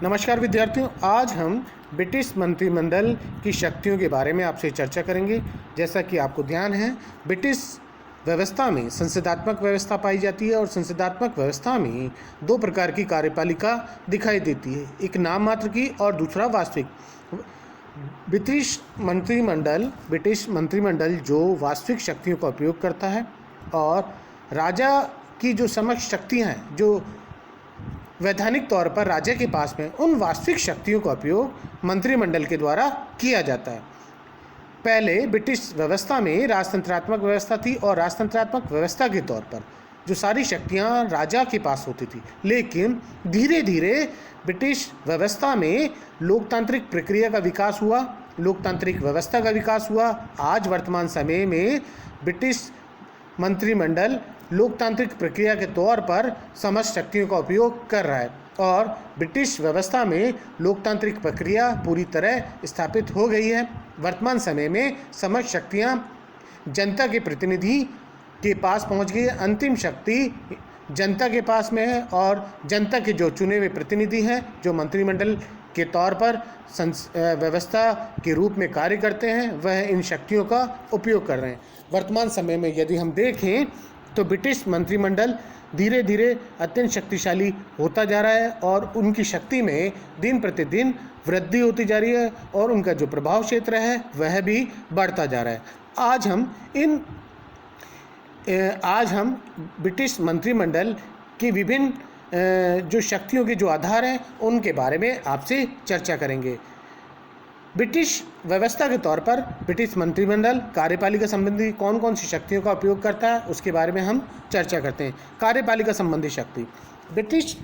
नमस्कार विद्यार्थियों, आज हम ब्रिटिश मंत्रिमंडल की शक्तियों के बारे में आपसे चर्चा करेंगे। जैसा कि आपको ध्यान है, ब्रिटिश व्यवस्था में संसदात्मक व्यवस्था पाई जाती है और संसदात्मक व्यवस्था में दो प्रकार की कार्यपालिका दिखाई देती है, एक नाम मात्र की और दूसरा वास्तविक। ब्रिटिश मंत्रिमंडल जो वास्तविक शक्तियों का उपयोग करता है और राजा की जो समक्ष शक्तियाँ हैं, जो वैधानिक तौर पर राज्य के पास में, उन वास्तविक शक्तियों का उपयोग मंत्रिमंडल के द्वारा किया जाता है। पहले ब्रिटिश व्यवस्था में राजतंत्रात्मक व्यवस्था थी और राजतंत्रात्मक व्यवस्था के तौर पर जो सारी शक्तियां राजा के पास होती थी, लेकिन धीरे धीरे ब्रिटिश व्यवस्था में लोकतांत्रिक प्रक्रिया का विकास हुआ, लोकतांत्रिक व्यवस्था का विकास हुआ। आज वर्तमान समय में ब्रिटिश मंत्रिमंडल लोकतांत्रिक प्रक्रिया के तौर पर समस्त शक्तियों का उपयोग कर रहा है और ब्रिटिश व्यवस्था में लोकतांत्रिक प्रक्रिया पूरी तरह स्थापित हो गई है। वर्तमान समय में समस्त शक्तियां जनता के प्रतिनिधि के पास पहुंच गई है। अंतिम शक्ति जनता के पास में है और जनता के जो चुने हुए प्रतिनिधि हैं, जो मंत्रिमंडल के तौर पर व्यवस्था के रूप में कार्य करते हैं, वह इन शक्तियों का उपयोग कर रहे हैं। वर्तमान समय में यदि हम देखें तो ब्रिटिश मंत्रिमंडल धीरे धीरे अत्यंत शक्तिशाली होता जा रहा है और उनकी शक्ति में दिन प्रतिदिन वृद्धि होती जा रही है और उनका जो प्रभाव क्षेत्र है वह भी बढ़ता जा रहा है। आज हम ब्रिटिश मंत्रिमंडल की विभिन्न जो शक्तियों के जो आधार हैं उनके बारे में आपसे चर्चा करेंगे। ब्रिटिश व्यवस्था के तौर पर ब्रिटिश मंत्रिमंडल कार्यपालिका संबंधी कौन कौन सी शक्तियों का उपयोग करता है, उसके बारे में हम चर्चा करते हैं। कार्यपालिका संबंधी शक्ति। ब्रिटिश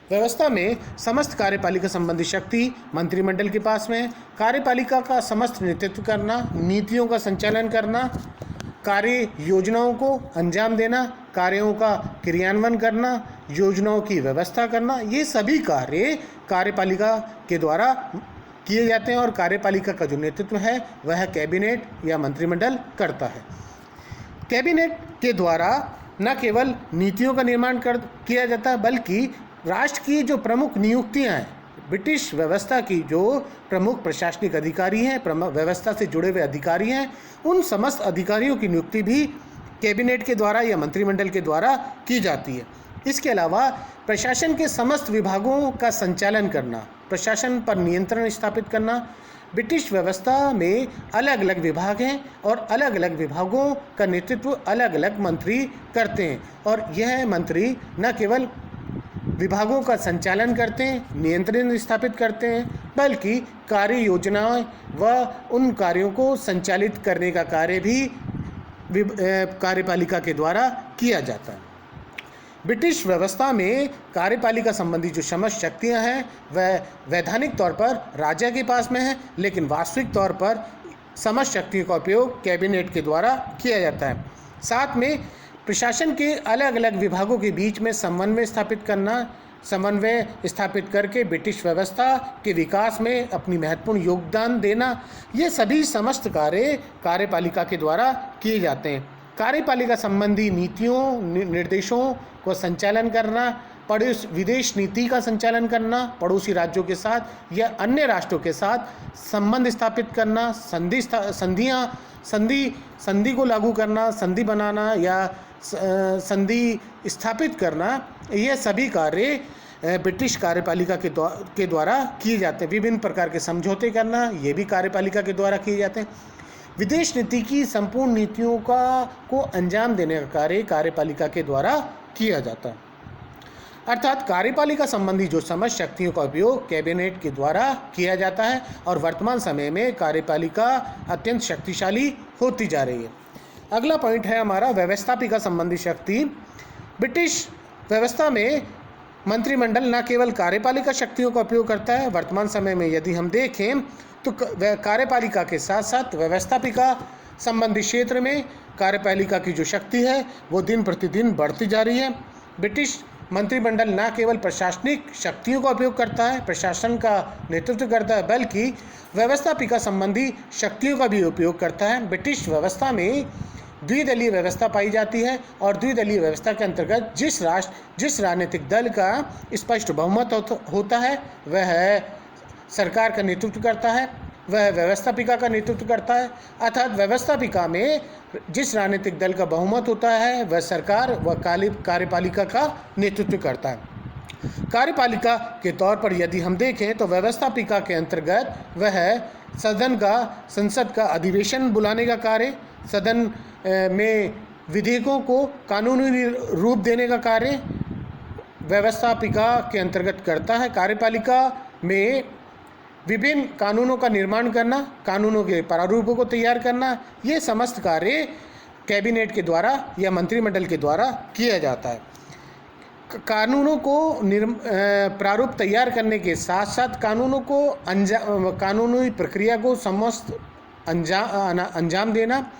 व्यवस्था में समस्त कार्यपालिका संबंधी शक्ति मंत्रिमंडल के पास में है। कार्यपालिका का समस्त नेतृत्व करना, नीतियों का संचालन करना, कार्य योजनाओं को अंजाम देना, कार्यों का क्रियान्वयन करना, योजनाओं की व्यवस्था करना, ये सभी कार्य कार्यपालिका के द्वारा किए जाते हैं और कार्यपालिका का जो नेतृत्व है वह कैबिनेट या मंत्रिमंडल करता है। कैबिनेट के द्वारा न केवल नीतियों का निर्माण किया जाता है, बल्कि राष्ट्र की जो प्रमुख नियुक्तियां हैं, ब्रिटिश व्यवस्था की जो प्रमुख प्रशासनिक अधिकारी हैं, व्यवस्था से जुड़े हुए अधिकारी हैं, उन समस्त अधिकारियों की नियुक्ति भी कैबिनेट के द्वारा या मंत्रिमंडल के द्वारा की जाती है। इसके अलावा प्रशासन के समस्त विभागों का संचालन करना, प्रशासन पर नियंत्रण स्थापित करना। ब्रिटिश व्यवस्था में अलग अलग विभाग हैं और अलग अलग विभागों का नेतृत्व अलग अलग मंत्री करते हैं और यह मंत्री न केवल विभागों का संचालन करते हैं, नियंत्रण स्थापित करते हैं, बल्कि कार्य योजनाएं व उन कार्यों को संचालित करने का कार्य भी कार्यपालिका के द्वारा किया जाता है। ब्रिटिश व्यवस्था में कार्यपालिका संबंधी जो समस्त शक्तियां हैं वह वैधानिक तौर पर राजा के पास में है, लेकिन वास्तविक तौर पर समस्त शक्तियों का उपयोग कैबिनेट के द्वारा किया जाता है। साथ में प्रशासन के अलग अलग विभागों के बीच में समन्वय स्थापित करके ब्रिटिश व्यवस्था के विकास में अपनी महत्वपूर्ण योगदान देना, ये सभी समस्त कार्य कार्यपालिका के द्वारा किए जाते हैं। कार्यपालिका संबंधी नीतियों निर्देशों को संचालन करना, विदेश नीति का संचालन करना, पड़ोसी राज्यों के साथ या अन्य राष्ट्रों के साथ संबंध स्थापित करना, संधि को लागू करना, संधि बनाना या संधि स्थापित करना, ये सभी कार्य ब्रिटिश कार्यपालिका के द्वारा किए जाते हैं। विभिन्न प्रकार के समझौते करना, ये भी कार्यपालिका के द्वारा किए जाते हैं। विदेश नीति की संपूर्ण नीतियों को अंजाम देने का कार्य कार्यपालिका के द्वारा किया जाता है। अर्थात कार्यपालिका संबंधी जो समस्त शक्तियों का उपयोग कैबिनेट के द्वारा किया जाता है और वर्तमान समय में कार्यपालिका अत्यंत शक्तिशाली होती जा रही है। अगला पॉइंट है हमारा व्यवस्थापिका संबंधी शक्ति। ब्रिटिश व्यवस्था में मंत्रिमंडल न केवल कार्यपालिका शक्तियों का उपयोग करता है, वर्तमान समय में यदि हम देखें तो कार्यपालिका के साथ साथ व्यवस्थापिका संबंधी क्षेत्र में कार्यपालिका की जो शक्ति है वो दिन प्रतिदिन बढ़ती जा रही है। ब्रिटिश मंत्रिमंडल न केवल प्रशासनिक शक्तियों का उपयोग करता है, प्रशासन का नेतृत्व करता है, बल्कि व्यवस्थापिका संबंधी शक्तियों का भी उपयोग करता है। ब्रिटिश व्यवस्था में द्विदलीय व्यवस्था पाई जाती है और द्विदलीय व्यवस्था के अंतर्गत जिस राजनीतिक दल का स्पष्ट बहुमत होता है वह सरकार का नेतृत्व करता है, वह व्यवस्थापिका का नेतृत्व करता है। अर्थात व्यवस्थापिका में जिस राजनीतिक दल का बहुमत होता है वह सरकार व कार्यपालिका का नेतृत्व करता है। कार्यपालिका के तौर पर यदि हम देखें तो व्यवस्थापिका के अंतर्गत वह संसद का अधिवेशन बुलाने का कार्य, सदन में विधेयकों को कानूनी रूप देने का कार्य व्यवस्थापिका के अंतर्गत करता है। कार्यपालिका में विभिन्न कानूनों का निर्माण करना, कानूनों के प्रारूपों को तैयार करना, ये समस्त कार्य कैबिनेट के द्वारा या मंत्रिमंडल के द्वारा किया जाता है। कानूनों को प्रारूप तैयार करने के साथ साथ कानूनी प्रक्रिया को समस्त अंजाम देना,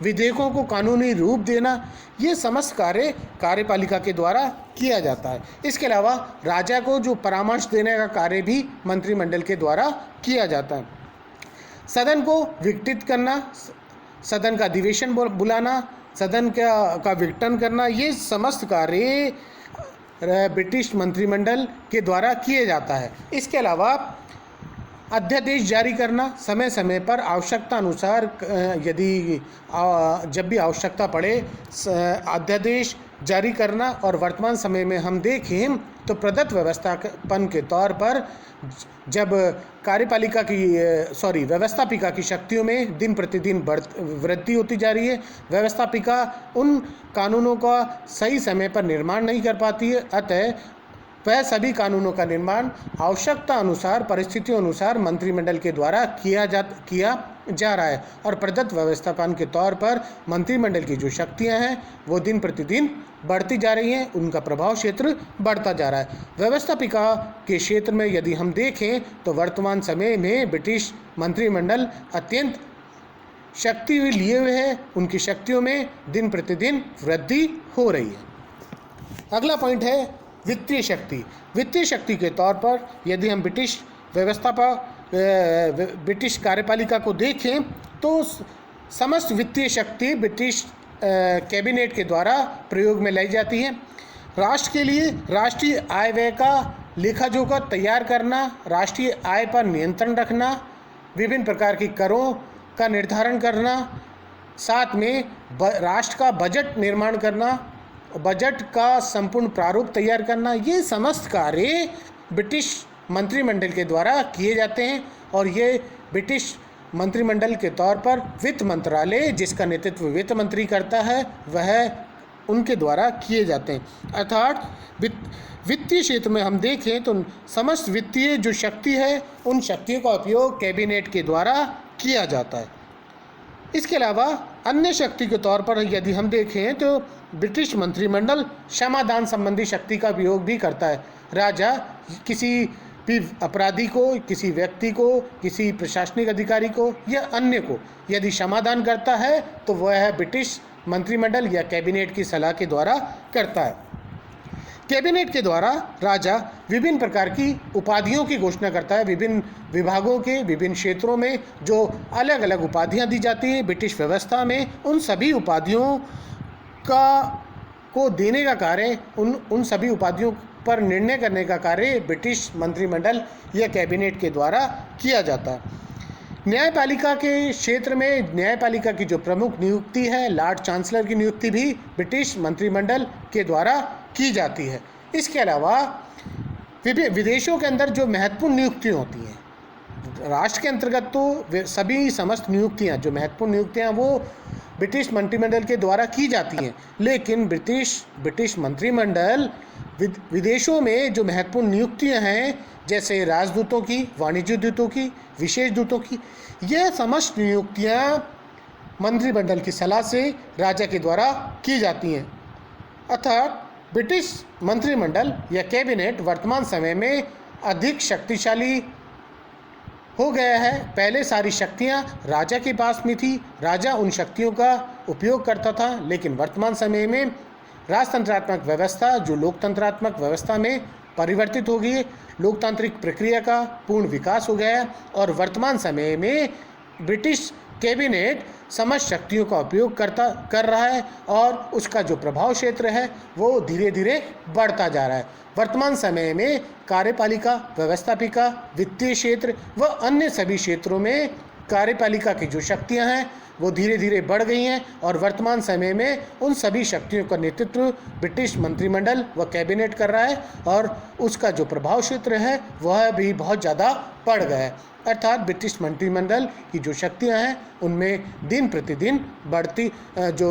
विधेयकों को कानूनी रूप देना, ये समस्त कार्य कार्यपालिका के द्वारा किया जाता है। इसके अलावा राजा को जो परामर्श देने का कार्य भी मंत्रिमंडल के द्वारा किया जाता है। सदन को विघटित करना, सदन का अधिवेशन बुलाना, सदन का विघटन करना, ये समस्त कार्य ब्रिटिश मंत्रिमंडल के द्वारा किए जाता है। इसके अलावा अध्यादेश जारी करना, समय समय पर आवश्यकता अनुसार जब भी आवश्यकता पड़े अध्यादेश जारी करना, और वर्तमान समय में हम देखें तो प्रदत्त व्यवस्थापन के तौर पर जब व्यवस्थापिका की शक्तियों में दिन प्रतिदिन वृद्धि होती जा रही है, व्यवस्थापिका उन कानूनों का सही समय पर निर्माण नहीं कर पाती है, अतः वह सभी कानूनों का निर्माण आवश्यकता अनुसार, परिस्थितियों अनुसार मंत्रिमंडल के द्वारा किया जा रहा है। और प्रदत्त व्यवस्थापन के तौर पर मंत्रिमंडल की जो शक्तियां हैं वो दिन प्रतिदिन बढ़ती जा रही हैं, उनका प्रभाव क्षेत्र बढ़ता जा रहा है। व्यवस्थापिका के क्षेत्र में यदि हम देखें तो वर्तमान समय में ब्रिटिश मंत्रिमंडल अत्यंत शक्ति लिए हुए है, उनकी शक्तियों में दिन प्रतिदिन वृद्धि हो रही है। अगला पॉइंट है वित्तीय शक्ति। वित्तीय शक्ति के तौर पर यदि हम ब्रिटिश कार्यपालिका को देखें तो समस्त वित्तीय शक्ति ब्रिटिश कैबिनेट के द्वारा प्रयोग में लाई जाती है। राष्ट्र के लिए राष्ट्रीय आय व्यय का लेखा जोखा तैयार करना, राष्ट्रीय आय पर नियंत्रण रखना, विभिन्न प्रकार की करों का निर्धारण करना, साथ में राष्ट्र का बजट निर्माण करना, बजट का संपूर्ण प्रारूप तैयार करना, ये समस्त कार्य ब्रिटिश मंत्रिमंडल के द्वारा किए जाते हैं। और ये ब्रिटिश मंत्रिमंडल के तौर पर वित्त मंत्रालय, जिसका नेतृत्व वित्त मंत्री करता है, वह उनके द्वारा किए जाते हैं। अर्थात वित्तीय क्षेत्र में हम देखें तो समस्त वित्तीय जो शक्ति है उन शक्तियों का उपयोग कैबिनेट के द्वारा किया जाता है। इसके अलावा अन्य शक्ति के तौर पर यदि हम देखें तो ब्रिटिश मंत्रिमंडल क्षमादान संबंधी शक्ति का उपयोग भी करता है। राजा किसी भी अपराधी को, किसी व्यक्ति को, किसी प्रशासनिक अधिकारी को या अन्य को यदि क्षमादान करता है तो वह ब्रिटिश मंत्रिमंडल या कैबिनेट की सलाह के द्वारा करता है। कैबिनेट के द्वारा राजा विभिन्न प्रकार की उपाधियों की घोषणा करता है। विभिन्न विभागों के विभिन्न क्षेत्रों में जो अलग अलग उपाधियां दी जाती हैं ब्रिटिश व्यवस्था में, उन सभी उपाधियों को देने का कार्य, उन सभी उपाधियों पर निर्णय करने का कार्य ब्रिटिश मंत्रिमंडल या कैबिनेट के द्वारा किया जाता है। न्यायपालिका के क्षेत्र में न्यायपालिका की जो प्रमुख नियुक्ति है, लॉर्ड चांसलर की नियुक्ति भी ब्रिटिश मंत्रिमंडल के द्वारा की जाती है। इसके अलावा विदेशों के अंदर जो महत्वपूर्ण नियुक्तियाँ होती हैं, राष्ट्र के अंतर्गत तो सभी समस्त नियुक्तियाँ, जो महत्वपूर्ण नियुक्तियाँ वो ब्रिटिश मंत्रिमंडल के द्वारा की जाती हैं, लेकिन ब्रिटिश मंत्रिमंडल विदेशों में जो महत्वपूर्ण नियुक्तियां हैं, जैसे राजदूतों की, वाणिज्य दूतों की, विशेष दूतों की, यह समस्त नियुक्तियां मंत्रिमंडल की सलाह से राजा के द्वारा की जाती हैं। अर्थात ब्रिटिश मंत्रिमंडल या कैबिनेट वर्तमान समय में अधिक शक्तिशाली हो गया है। पहले सारी शक्तियां राजा के पास में थी, राजा उन शक्तियों का उपयोग करता था, लेकिन वर्तमान समय में राजतंत्रात्मक व्यवस्था जो लोकतंत्रात्मक व्यवस्था में परिवर्तित हो गई है, लोकतांत्रिक प्रक्रिया का पूर्ण विकास हो गया है और वर्तमान समय में ब्रिटिश कैबिनेट समस्त शक्तियों का उपयोग कर रहा है और उसका जो प्रभाव क्षेत्र है वो धीरे धीरे बढ़ता जा रहा है। वर्तमान समय में कार्यपालिका, व्यवस्थापिका, वित्तीय क्षेत्र व अन्य सभी क्षेत्रों में कार्यपालिका की जो शक्तियां हैं वो धीरे धीरे बढ़ गई हैं और वर्तमान समय में उन सभी शक्तियों का नेतृत्व ब्रिटिश मंत्रिमंडल व कैबिनेट कर रहा है और उसका जो प्रभाव क्षेत्र है वह भी बहुत ज़्यादा बढ़ गया है। अर्थात ब्रिटिश मंत्रिमंडल की जो शक्तियां हैं उनमें दिन प्रतिदिन बढ़ती जो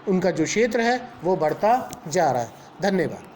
उनका जो क्षेत्र है वो बढ़ता जा रहा है। धन्यवाद।